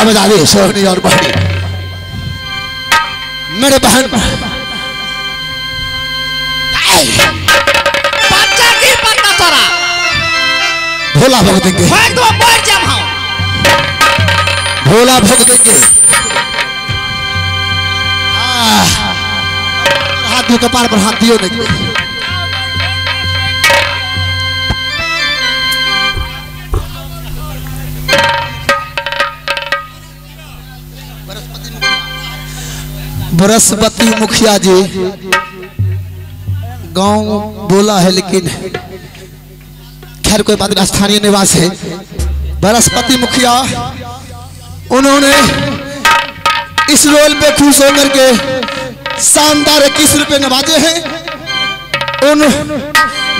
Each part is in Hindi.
बजा दे सोहनी और बहनी मेरे बहन बच्चा की पता तोरा भोला भोग देंगे भोला भोग देंगे हाथ दो कपार पर हाथ दियो नहीं बृहस्पति मुखिया जी गांव बोला है लेकिन खैर कोई बात नहीं स्थानीय निवास है बृहस्पति मुखिया उन्होंने इस रोल पे खुश होकर के शानदार 21 रुपए नवाजे हैं उन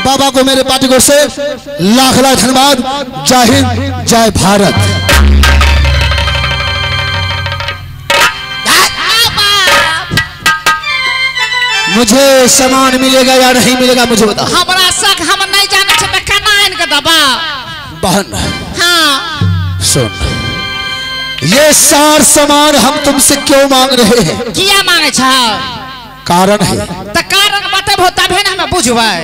बाबा को मेरे पार्टी को से लाख लाख धन्यवाद जय हिंद जय भारत मुझे सामान मिलेगा या नहीं मिलेगा मुझे बता हमारा शक हम नहीं जाने से तो कहना है इनका दबा बहन हाँ सुन ये सार सामान हम तुमसे क्यों मांग रहे हैं किया मांगे छ कारण है तो कारण बताबो तबे ना हम बुझबै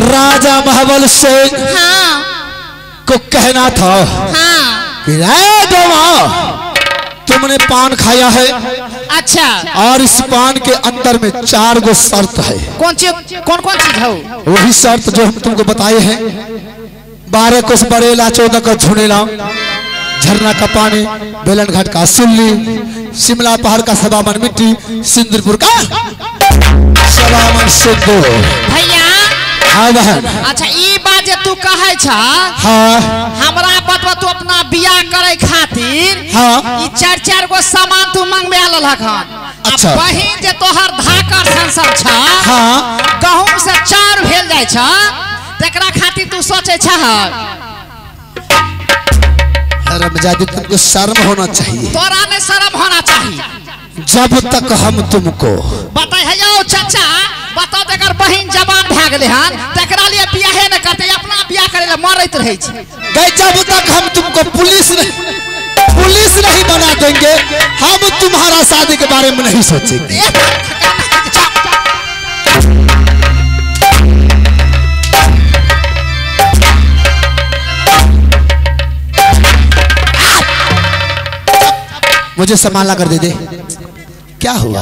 राजा महाबल सिंह हाँ को कहना था हाँ कि तुमने पान खाया है अच्छा और इस पान के अंदर में 4 गो शर्त है कौन चीज है वही शर्त जो हम तुमको बताए हैं 12 कोस बरेला 14 का झुनेला झरना का पानी बेलन घाट का सुल्ली शिमला पहाड़ का 7 मन मिट्टी सिंदूरपुर का 7 मन सिंदूर भैया हाँ बहन अच्छा ये बात जे तू कहे छ हाँ हमरा बतवा तू अपना बियाह करे खातिर हाँ ई 4 गो सामान तू मंगबे ललक हन अच्छा बहिन जे तोहर धाकर संसद छ हाँ गहूम से 4 भेल जाय छ तकरा खातिर तू सोचे छ रमजादी तुमको शर्म होना चाहिए तोरा में शर्म होना चाहिए जब तक हम तुमको बताइयो चाचा बताओ तकर बहिन जवान भ गेले हन तकरा लिए बियाह न करते अपना बियाह करे ला मरैत रहै छै जब तक हम तुमको पुलिस नहीं बना देंगे हम तुम्हारा शादी के बारे में नहीं सोचेंगे मुझे सामान ला कर दे दे क्या हुआ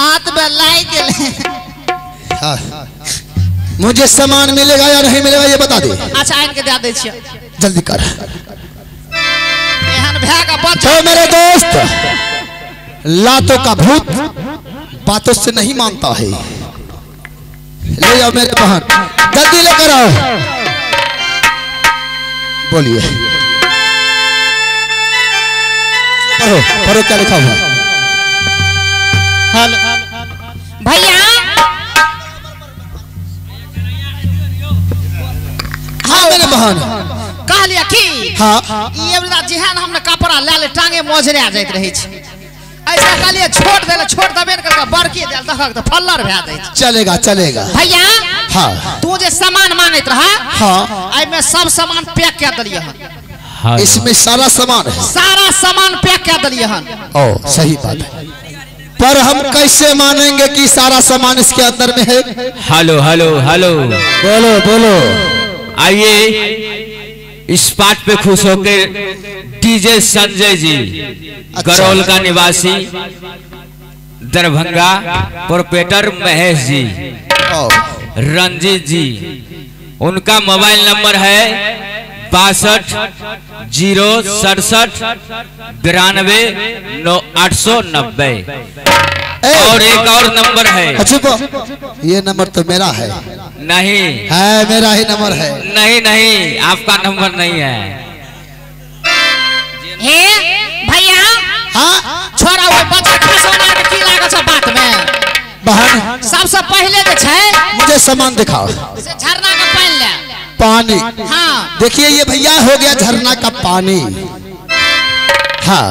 आत में लाई गेले हाँ। मुझे सामान मिलेगा या नहीं मिलेगा ये बता दे अच्छा इनके दे दे छियै जल्दी कर एहन भए का बच तो मेरे दोस्त लातों का भूत बातों से नहीं मानता है ले जाओ मेरे बहन जल्दी लेकर आओ बोलिए पढ़ो पढ़ो क्या लिखा हुआ भैया हाँ मेरे बहन कह लिया कि हाँ ये वाला जेहन हमने कपड़ा ले ले टांगे मोजरे आ जाइत रही छै ऐसा कहलिए छोड़ देबे न करके बड़की देल तखक त फल्लर भए जाय छै चलेगा चलेगा भैया हाँ तू जे सामान मांगैत रहा हाँ आई में सब सामान पैक कर दिलिए हन इसमें सारा सामान है सारा सामान पैक कर दिलिए हन ओ सही बात है पर हम कैसे मानेंगे कि सारा सामान इसके अंदर में है हेलो हेलो हेलो बोलो बोलो आइए इस पाठ पे खुश होकर डीजे संजय जी गरौल का निवासी दरभंगा प्रोपरेटर महेश जी रंजीत जी उनका मोबाइल नंबर है 6267929890 और एक और नंबर है अच्छा ये नंबर तो मेरा है नहीं है, मेरा ही नंबर है। नहीं नहीं, आपका नंबर नहीं है। हे भैया, हाँ छोरा वो बच्चा खसौना के की लागत है बात में। बहन सबसे पहले जे छै मुझे सामान दिखाओ। से झरना का पानी ले। पानी, हाँ देखिए ये भैया हो गया झरना का पानी। हाँ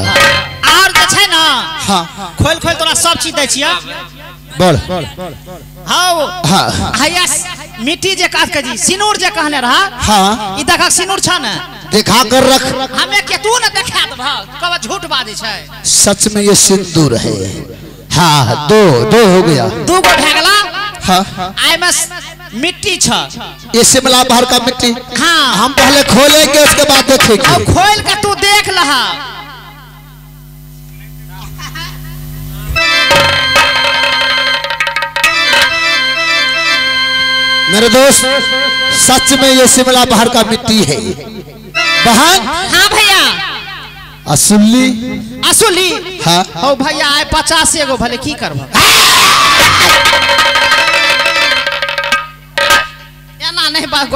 और जे छै ना, हाँ खोल खोल तोरा सब चीज दै छियै। बोल। हाँ हाँ हैया मिट्टी जे काट के जी सिनूर जे कहने रहा। हाँ ई देखा सिनूर छ ना, दिखा कर रख। हमें के तू न देखा देब, कब झूठ बाजै छै। सच में ये सिंदूर है। हाँ दो हो गया। दू गो भए गेला। हाँ आई में मिट्टी छ। ये शिमला बाहर का मिट्टी। हाँ हम पहले खोलेंगे उसके बाद देखेंगे। अब खोल के तू देख लहा। मेरे दोस्त सच में ये शिमला बाहर का मिट्टी है बहन। हाँ भैया असुल्ली। असुली। हाँ हो भैया आए 50 एगो भले की करब। एना नहीं बात।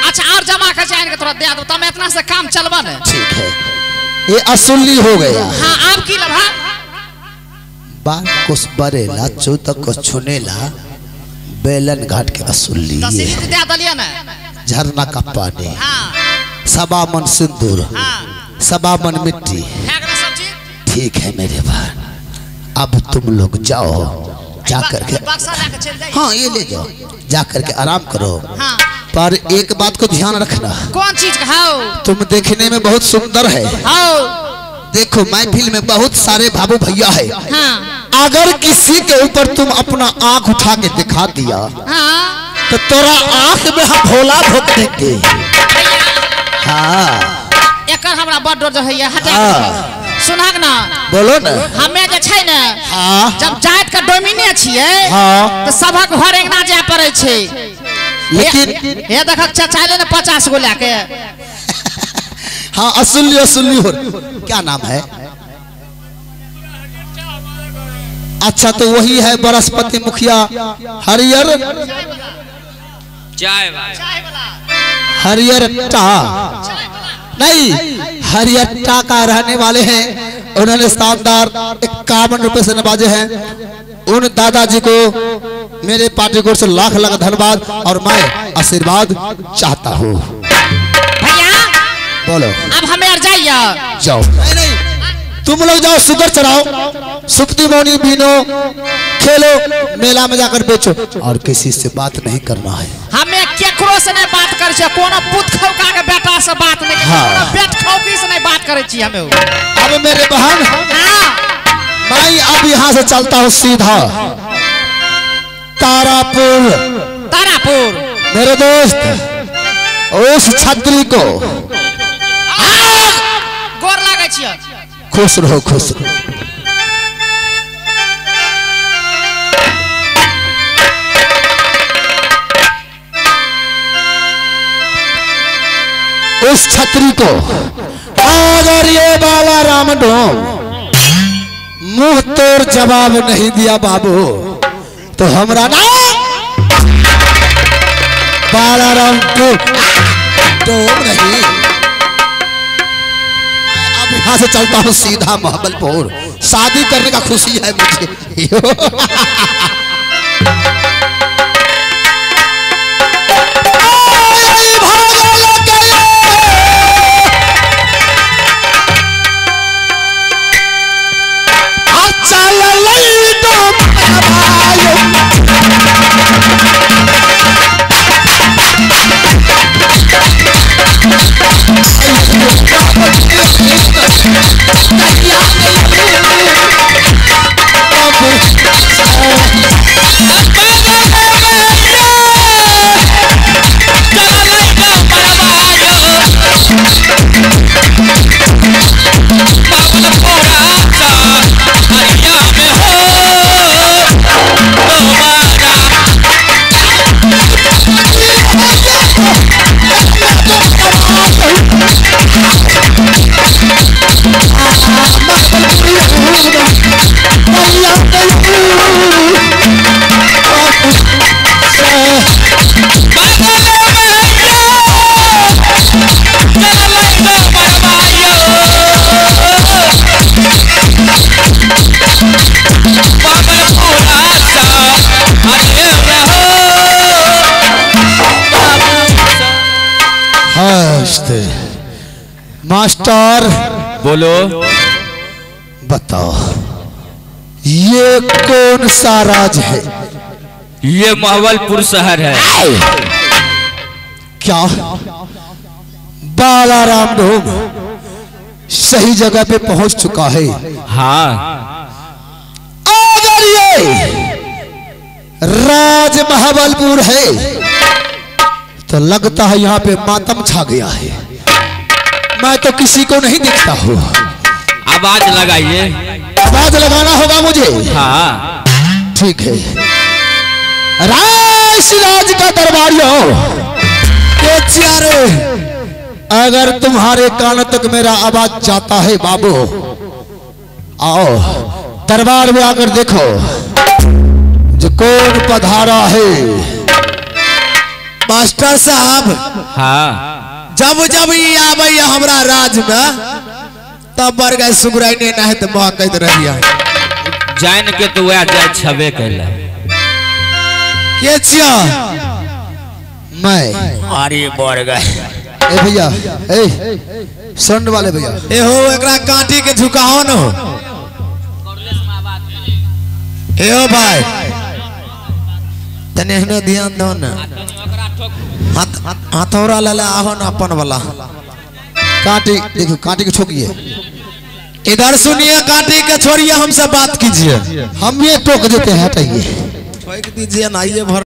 अच्छा और जमा कर जाएंगे तोरा दे दो, तब इतना से काम चलबा न। ठीक है, ये असुल्ली हो गया। हाँ आप की लभा बाल कुछ बरेला चौतक को छुनेला बेलन घाट के असुल्ली। तस्वीर दे दलिया ना। झरना का पानी, हाँ सबा मन सिंदूर, हाँ सबा मन मिट्टी। है ना सब चीज। ठीक है मेरे बहन, अब तुम लोग जाओ, जा करके। बक्सा लेके चल जाइए। हाँ ये ले जाओ, जा करके आराम करो। हाँ पर एक बात को ध्यान रखना, कौन चीज का? हाउ तुम देखने में बहुत सुंदर है। हाउ देखो महफिल में बहुत सारे बाबू भैया है। हाँ अगर किसी के ऊपर तुम अपना आंख उठा के दिखा दिया हाँ तो तोरा आंख में हम भोला भोग देंगे। हाँ एकर हमरा बड़ डर है। हटा हाँ। सुनाक ना, बोलो ना। हमें जे छै ना, हाँ जब जात का डोमिने छियै हाँ तो सबक घर अंगना जाय पड़े छै। लेकिन ये देख चाचा ले 50 गो लेके। हाँ असुल्ली हो। क्या नाम है? अच्छा तो वही है बृहस्पति मुखिया हरियर हरियरट्टा। नहीं, हरियट्टा का रहने वाले हैं। उन्होंने शानदार 51 रुपए से नवाजे हैं। उन दादाजी को मेरे पार्टी को से लाख लाख धन्यवाद और मैं आशीर्वाद चाहता हूँ। भैया बोलो। अब हमें और जाइए। जाओ। नहीं तुम लोग जाओ, शुगर चढ़ाओ, सुप्ती मोनी बीनो, खेलो, मेला में जाकर बेचो, और किसी से बात नहीं करना है। हमें केकरो से नहीं बात करे छे, कोनो पुत खौका के बेटा से बात नहीं। हाँ। बेट खौकी से नहीं बात करे छी हमें। अब मेरे बहन हाँ मैं अब यहाँ से चलता हूँ सीधा तारापुर। तारापुर मेरे दोस्त उस छतरी को गोर लागे छियै। खुश रहो, खुश रहो। उस छतरी को अगर ये बाला रामडोम मुंह तोड़ जवाब नहीं दिया बाबू तो हमरा ना बाला राम को डोम नहीं। अब यहाँ से चलता हूँ सीधा महाबलपुर, शादी करने का खुशी है मुझे। Bye. नमस्ते मास्टर। बोलो। बताओ ये कौन सा राज है? ये महाबलपुर शहर है। क्या बालाराम लोग सही जगह पे पहुंच चुका है? हाँ। अगर ये राज महाबलपुर है तो लगता है यहाँ पे मातम छा गया है। मैं तो किसी को नहीं देखता हूँ। आवाज लगाइए। आवाज लगाना होगा मुझे। हाँ ठीक है। राज का दरबारियों के चारे, अगर तुम्हारे कान तक मेरा आवाज जाता है बाबू, आओ दरबार में आकर देखो जो कौन पधारा है। मास्टर साहब। हाँ। जब जब ये आवे हमरा राज में तब बर गए सुगराई ने नहीं तो महकत रहिया। जान के तो वह जाए छबे कैला। के छिया मैं। अरे बढ़ गए। ए भैया, ए संड वाले भैया, ए हो एकरा कांटी के झुकाओ न। ए हो भाई तने हने ध्यान दो न। हथौड़ा ले ले आहो न अपन वाला। कांटी देखो, कांटी को ठोकिए। इधर सुनिए, कांटी के छोड़िए, हमसे बात कीजिए। हम ये टोक देते हैं, हटाइए। ठोक दीजिए ना, ये भर